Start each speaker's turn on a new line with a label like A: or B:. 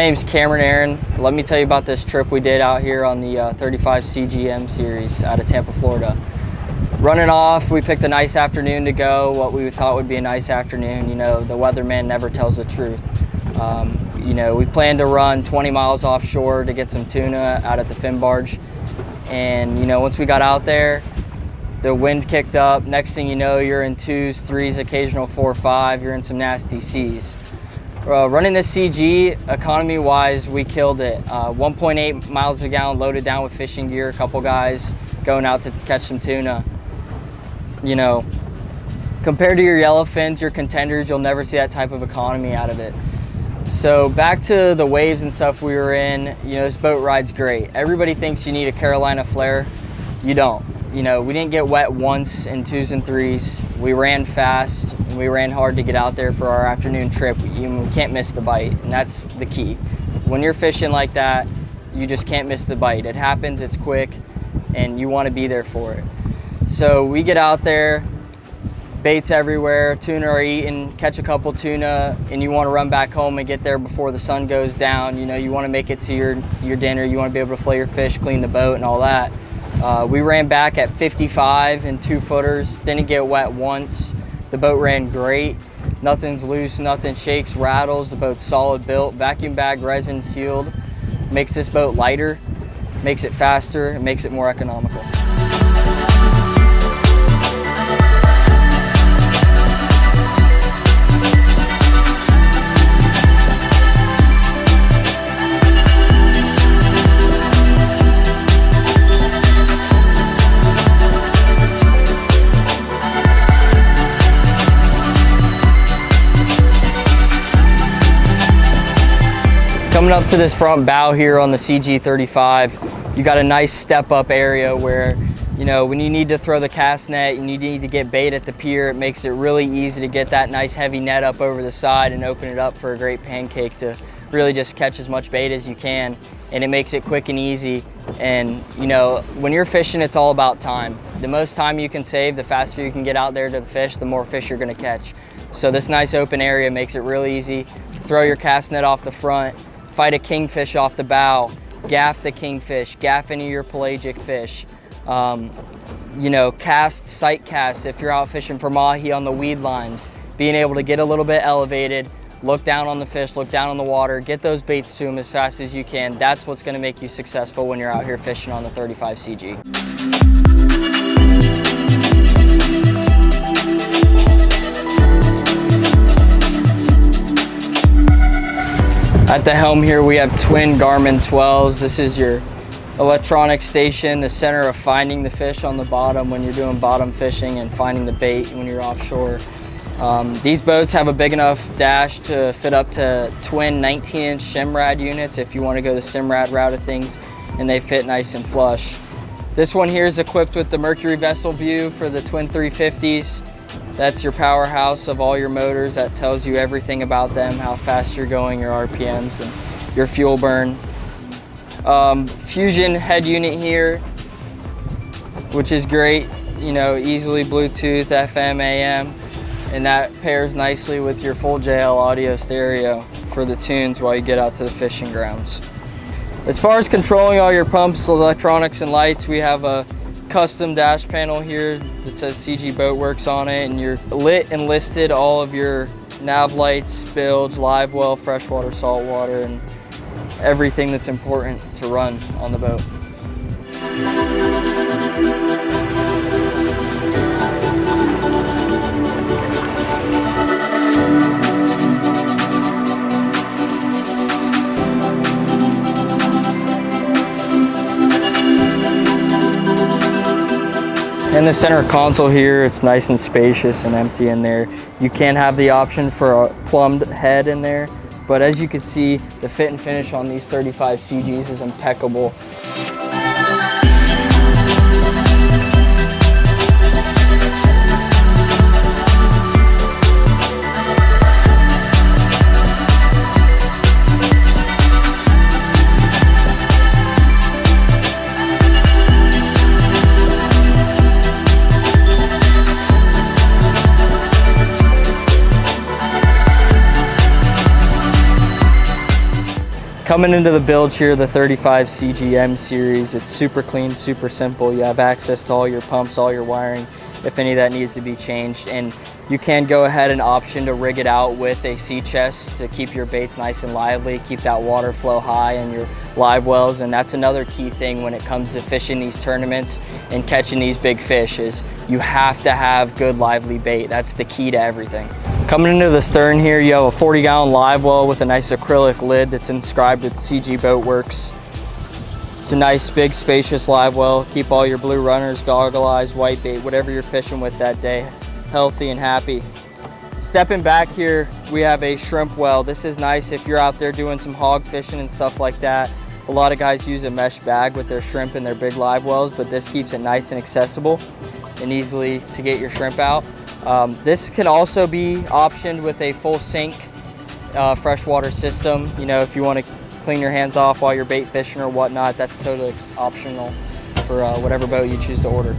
A: name's Cameron Aaron. Let me tell you about this trip we did out here on the 35 CGM series out of Tampa, Florida. Running off, we picked a nice afternoon to go, what we thought would be a nice afternoon. You know, the weatherman never tells the truth. You know, we planned to run 20 miles offshore to get some tuna out at the fin barge. And, you know, once we got out there, the wind kicked up. Next thing you know, you're in 2s, 3s, occasional 4, 5. You're in some nasty seas. Running this CG, economy-wise, we killed it. 1.8 miles a gallon loaded down with fishing gear, a couple guys going out to catch some tuna. You know, compared to your yellowfins, your contenders, you'll never see that type of economy out of it. So back to the waves and stuff we were in, you know, this boat ride's great. Everybody thinks you need a Carolina flare. You don't. You know, we didn't get wet once in 2s and 3s. We ran fast and we ran hard to get out there for our afternoon trip. We can't miss the bite, and that's the key. When you're fishing like that, you just can't miss the bite. It happens, it's quick, and you want to be there for it. So we get out there, baits everywhere, tuna are eating, catch a couple tuna, and you want to run back home and get there before the sun goes down. You know, you want to make it to your dinner, you want to be able to fillet your fish, clean the boat and all that. We ran back at 55 and 2-footers, didn't get wet once. The boat ran great, nothing's loose, nothing shakes, rattles, the boat's solid built, vacuum bag, resin sealed, makes this boat lighter, makes it faster, and makes it more economical. Coming up to this front bow here on the CG35, you got a nice step up area where, you know, when you need to throw the cast net and you need to get bait at the pier, it makes it really easy to get that nice heavy net up over the side and open it up for a great pancake to really just catch as much bait as you can. And it makes it quick and easy. And, you know, when you're fishing, it's all about time. The most time you can save, the faster you can get out there to the fish, the more fish you're gonna catch. So this nice open area makes it really easy. Throw your cast net off the front, fight a kingfish off the bow, gaff the kingfish, gaff any of your pelagic fish. You know, cast, sight cast if you're out fishing for mahi on the weed lines. Being able to get a little bit elevated, look down on the fish, look down on the water, get those baits to them as fast as you can. That's what's gonna make you successful when you're out here fishing on the 35 CG. At the helm here, we have twin Garmin 12s. This is your electronic station, the center of finding the fish on the bottom when you're doing bottom fishing and finding the bait when you're offshore. These boats have a big enough dash to fit up to twin 19-inch Simrad units if you want to go the Simrad route of things, and they fit nice and flush. This one here is equipped with the Mercury vessel view for the twin 350s. That's your powerhouse of all your motors. That tells you everything about them, how fast you're going, your RPMs, and your fuel burn. Fusion head unit here, which is great. You know, easily Bluetooth, FM, AM, and that pairs nicely with your full JL audio stereo for the tunes while you get out to the fishing grounds. As far as controlling all your pumps, electronics, and lights, we have a custom dash panel here that says CG Boatworks on it, and you're lit and listed all of your nav lights, bilge, live well, freshwater, saltwater, and everything that's important to run on the boat. In the center console here, it's nice and spacious and empty in there. You can have the option for a plumbed head in there, but as you can see, the fit and finish on these 35 CGs is impeccable. Coming into the bilge here, the 35 CGM series, it's super clean, super simple. You have access to all your pumps, all your wiring, if any of that needs to be changed. And you can go ahead and option to rig it out with a sea chest to keep your baits nice and lively, keep that water flow high in your live wells. And that's another key thing when it comes to fishing these tournaments and catching these big fish, is you have to have good lively bait. That's the key to everything. Coming into the stern here, you have a 40-gallon live well with a nice acrylic lid that's inscribed with CG Boat Works. It's a nice, big, spacious live well. Keep all your blue runners, goggle eyes, whitebait, whatever you're fishing with that day, healthy and happy. Stepping back here, we have a shrimp well. This is nice if you're out there doing some hog fishing and stuff like that. A lot of guys use a mesh bag with their shrimp and their big live wells, but this keeps it nice and accessible and easily to get your shrimp out. This can also be optioned with a full sink freshwater system. You know, if you want to clean your hands off while you're bait fishing or whatnot, that's totally optional for whatever boat you choose to order.